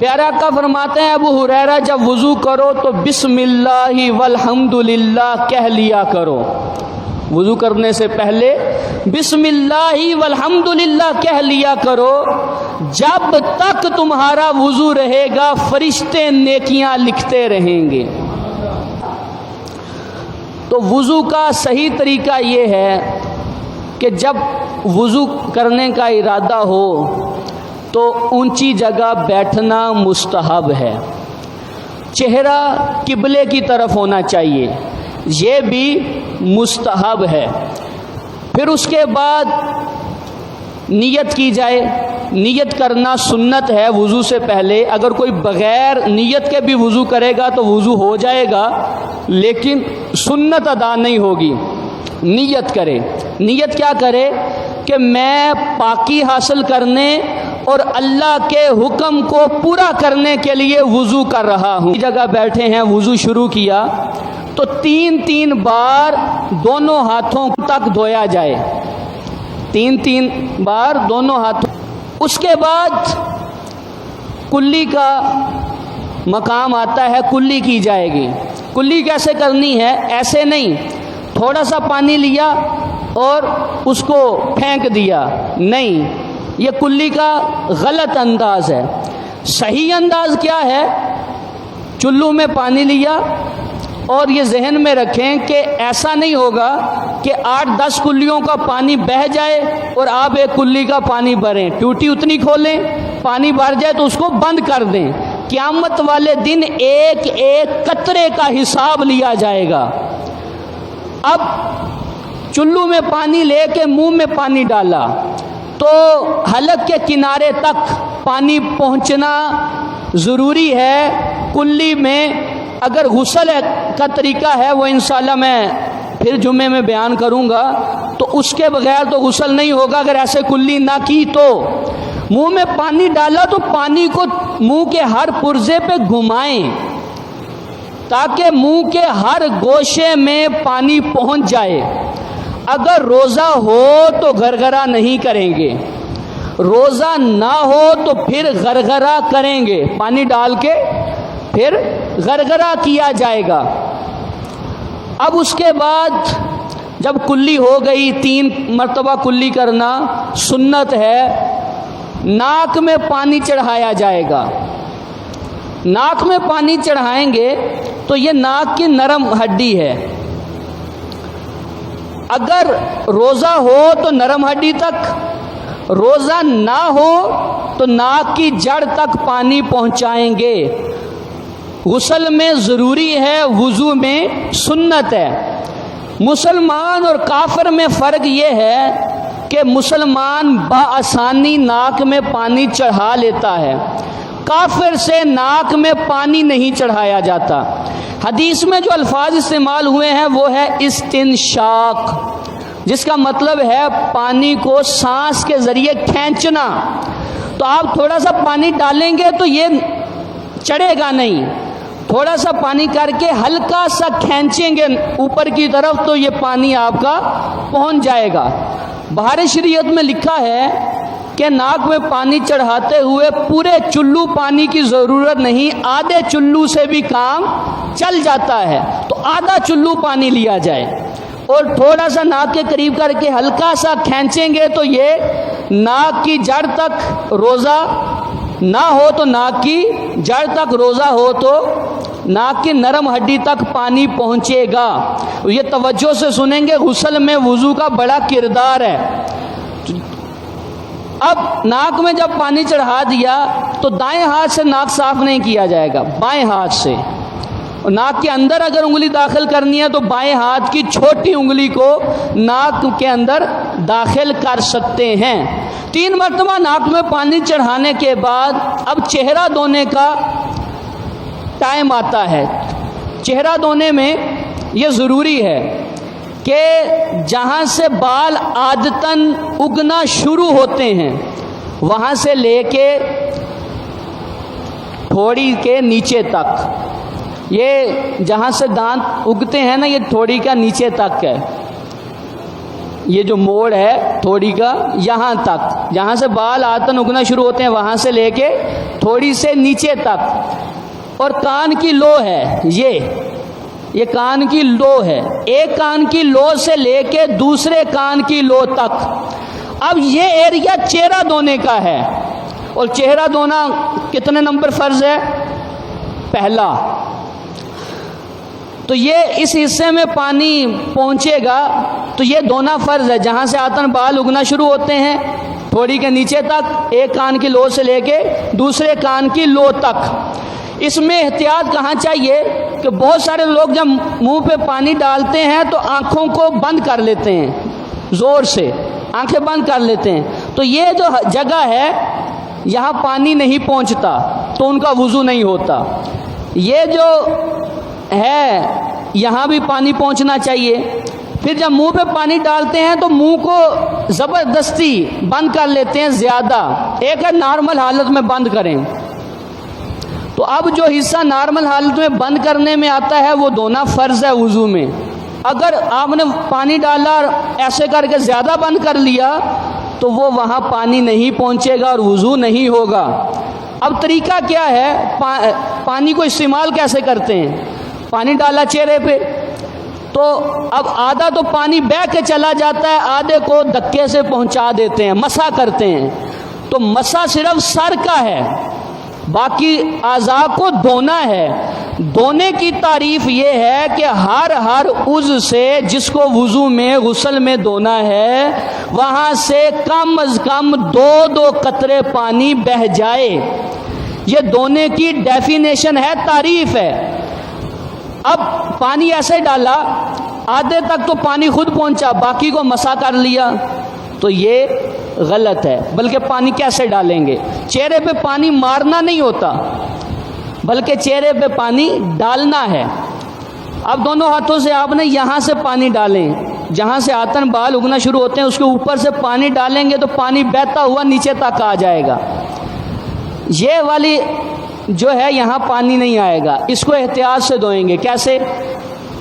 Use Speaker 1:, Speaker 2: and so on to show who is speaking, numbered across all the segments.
Speaker 1: پیارا آقا فرماتے ہیں ابو ہریرہ جب وضو کرو تو بسم اللہ والحمدللہ کہہ لیا کرو. وضو کرنے سے پہلے بسم اللہ والحمدللہ کہہ لیا کرو. جب تک تمہارا وضو رہے گا فرشتے نیکیاں لکھتے رہیں گے. تو وضو کا صحیح طریقہ یہ ہے کہ جب وضو کرنے کا ارادہ ہو تو اونچی جگہ بیٹھنا مستحب ہے. چہرہ قبلے کی طرف ہونا چاہیے، یہ بھی مستحب ہے. پھر اس کے بعد نیت کی جائے. نیت کرنا سنت ہے وضو سے پہلے. اگر کوئی بغیر نیت کے بھی وضو کرے گا تو وضو ہو جائے گا، لیکن سنت ادا نہیں ہوگی. نیت کرے. نیت کیا کرے کہ میں پاکی حاصل کرنے اور اللہ کے حکم کو پورا کرنے کے لیے وضو کر رہا ہوں. جگہ بیٹھے ہیں، وضو شروع کیا تو 3 بار دونوں ہاتھوں تک دھویا جائے. 3 بار دونوں ہاتھوں. اس کے بعد کلی کا مقام آتا ہے، کلی کی جائے گی. کلی کیسے کرنی ہے؟ ایسے نہیں تھوڑا سا پانی لیا اور اس کو پھینک دیا، نہیں، یہ کلی کا غلط انداز ہے. صحیح انداز کیا ہے؟ چلو میں پانی لیا اور یہ ذہن میں رکھیں کہ ایسا نہیں ہوگا کہ 8-10 کلیوں کا پانی بہہ جائے اور آپ ایک کلی کا پانی بھریں. ٹوٹی اتنی کھولیں، پانی بھر جائے تو اس کو بند کر دیں. قیامت والے دن ایک قطرے کا حساب لیا جائے گا. اب چلو میں پانی لے کے منہ میں پانی ڈالا تو حلق کے کنارے تک پانی پہنچنا ضروری ہے. کلی میں اگر غسل کا طریقہ ہے وہ انشاءاللہ میں پھر جمعے میں بیان کروں گا، تو اس کے بغیر تو غسل نہیں ہوگا. اگر ایسے کلی نہ کی تو منہ میں پانی ڈالا تو پانی کو منہ کے ہر پرزے پہ گھمائیں تاکہ منہ کے ہر گوشے میں پانی پہنچ جائے. اگر روزہ ہو تو گرگرا نہیں کریں گے، روزہ نہ ہو تو پھر گرگرا کریں گے. پانی ڈال کے پھر گرگرا کیا جائے گا. اب اس کے بعد جب کلی ہو گئی، 3 مرتبہ کلی کرنا سنت ہے. ناک میں پانی چڑھایا جائے گا. ناک میں پانی چڑھائیں گے تو یہ ناک کی نرم ہڈی ہے. اگر روزہ ہو تو نرم ہڈی تک، روزہ نہ ہو تو ناک کی جڑ تک پانی پہنچائیں گے. غسل میں ضروری ہے، وضو میں سنت ہے. مسلمان اور کافر میں فرق یہ ہے کہ مسلمان بآسانی ناک میں پانی چڑھا لیتا ہے، کافر سے ناک میں پانی نہیں چڑھایا جاتا. حدیث میں جو الفاظ استعمال ہوئے ہیں وہ ہے استنشاق، جس کا مطلب ہے پانی کو سانس کے ذریعے کھینچنا. تو آپ تھوڑا سا پانی ڈالیں گے تو یہ چڑھے گا نہیں، تھوڑا سا پانی کر کے ہلکا سا کھینچیں گے اوپر کی طرف تو یہ پانی آپ کا پہنچ جائے گا. بہار شریعت میں لکھا ہے کہ ناک میں پانی چڑھاتے ہوئے پورے چلو پانی کی ضرورت نہیں، آدھے چلو سے بھی کام چل جاتا ہے. تو آدھا چلو پانی لیا جائے اور تھوڑا سا ناک کے قریب کر کے ہلکا سا کھینچیں گے تو یہ ناک کی جڑ تک، روزہ نہ ہو تو ناک کی جڑ تک، روزہ ہو تو ناک کی نرم ہڈی تک پانی پہنچے گا. یہ توجہ سے سنیں گے، غسل میں وضو کا بڑا کردار ہے. اب ناک میں جب پانی چڑھا دیا تو دائیں ہاتھ سے ناک صاف نہیں کیا جائے گا، بائیں ہاتھ سے. ناک کے اندر اگر انگلی داخل کرنی ہے تو بائیں ہاتھ کی چھوٹی انگلی کو ناک کے اندر داخل کر سکتے ہیں. 3 مرتبہ ناک میں پانی چڑھانے کے بعد اب چہرہ دھونے کا ٹائم آتا ہے. چہرہ دھونے میں یہ ضروری ہے کہ جہاں سے بال عادتاً اگنا شروع ہوتے ہیں وہاں سے لے کے تھوڑی کے نیچے تک، یہ جہاں سے دانت اگتے ہیں نا، یہ تھوڑی کا نیچے تک ہے. یہ جو موڑ ہے تھوڑی کا، یہاں تک جہاں سے بال عادتاً اگنا شروع ہوتے ہیں وہاں سے لے کے تھوڑی سے نیچے تک، اور کان کی لو ہے یہ کان کی لو ہے، ایک کان کی لو سے لے کے دوسرے کان کی لو تک۔ اب یہ ایریا چہرہ دھونے کا ہے، اور چہرہ دھونا کتنے نمبر فرض ہے؟ پہلا۔ تو یہ اس حصے میں پانی پہنچے گا تو یہ دھونا فرض ہے، جہاں سے آتن بال اگنا شروع ہوتے ہیں تھوڑی کے نیچے تک، ایک کان کی لو سے لے کے دوسرے کان کی لو تک۔ اس میں احتیاط کہاں چاہیے کہ بہت سارے لوگ جب منہ پہ پانی ڈالتے ہیں تو آنکھوں کو بند کر لیتے ہیں، زور سے آنکھیں بند کر لیتے ہیں، تو یہ جو جگہ ہے یہاں پانی نہیں پہنچتا تو ان کا وضو نہیں ہوتا۔ یہ جو ہے یہاں بھی پانی پہنچنا چاہیے۔ پھر جب منہ پہ پانی ڈالتے ہیں تو منہ کو زبردستی بند کر لیتے ہیں زیادہ، ایک ہے نارمل حالت میں بند کریں۔ تو اب جو حصہ نارمل حالت میں بند کرنے میں آتا ہے وہ دھونا فرض ہے وضو میں۔ اگر آپ نے پانی ڈالا اور ایسے کر کے زیادہ بند کر لیا تو وہ وہاں پانی نہیں پہنچے گا اور وضو نہیں ہوگا۔ اب طریقہ کیا ہے، پانی کو استعمال کیسے کرتے ہیں؟ پانی ڈالا چہرے پہ تو اب آدھا تو پانی بہہ کے چلا جاتا ہے، آدھے کو دھکے سے پہنچا دیتے ہیں، مسح کرتے ہیں۔ تو مسح صرف سر کا ہے، باقی اعضاء کو دھونا ہے۔ دھونے کی تعریف یہ ہے کہ ہر عضو سے جس کو وضو میں غسل میں دھونا ہے وہاں سے کم از کم 2 قطرے پانی بہہ جائے۔ یہ دھونے کی ڈیفینیشن ہے، تعریف ہے۔ اب پانی ایسے ڈالا، آدھے تک تو پانی خود پہنچا، باقی کو مسح کر لیا، تو یہ غلط ہے۔ بلکہ پانی کیسے ڈالیں گے؟ چہرے پہ پانی مارنا نہیں ہوتا بلکہ چہرے پہ پانی ڈالنا ہے۔ اب دونوں ہاتھوں سے آپ نے یہاں سے پانی ڈالیں، جہاں سے آتن بال اگنا شروع ہوتے ہیں اس کے اوپر سے پانی ڈالیں گے تو پانی بہتا ہوا نیچے تک آ جائے گا۔ یہ والی جو ہے یہاں پانی نہیں آئے گا، اس کو احتیاط سے دھوئیں گے۔ کیسے؟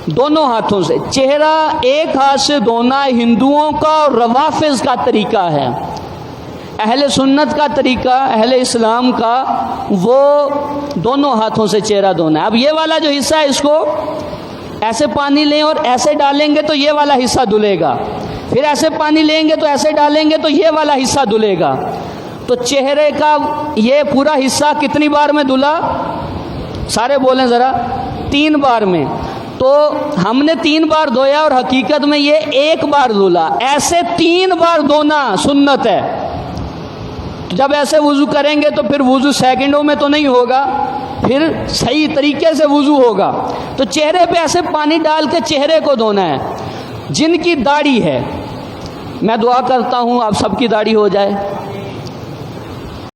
Speaker 1: دونوں ہاتھوں سے۔ چہرہ ایک ہاتھ سے دھونا ہندوؤں کا اور روافض کا طریقہ ہے، اہل سنت کا طریقہ، اہل اسلام کا وہ دونوں ہاتھوں سے چہرہ دھونا ہے۔ اب یہ والا جو حصہ ہے اس کو ایسے پانی لیں اور ایسے ڈالیں گے تو یہ والا حصہ دھلے گا، پھر ایسے پانی لیں گے تو ایسے ڈالیں گے تو یہ والا حصہ دھلے گا۔ تو چہرے کا یہ پورا حصہ کتنی بار میں دھلا؟ سارے بولیں ذرا، 3 بار میں۔ تو ہم نے 3 بار دھویا اور حقیقت میں یہ 1 بار دھلا۔ ایسے 3 بار دھونا سنت ہے۔ جب ایسے وضو کریں گے تو پھر وضو سیکنڈوں میں تو نہیں ہوگا، پھر صحیح طریقے سے وضو ہوگا۔ تو چہرے پہ ایسے پانی ڈال کے چہرے کو دھونا ہے۔ جن کی داڑھی ہے، میں دعا کرتا ہوں آپ سب کی داڑھی ہو جائے،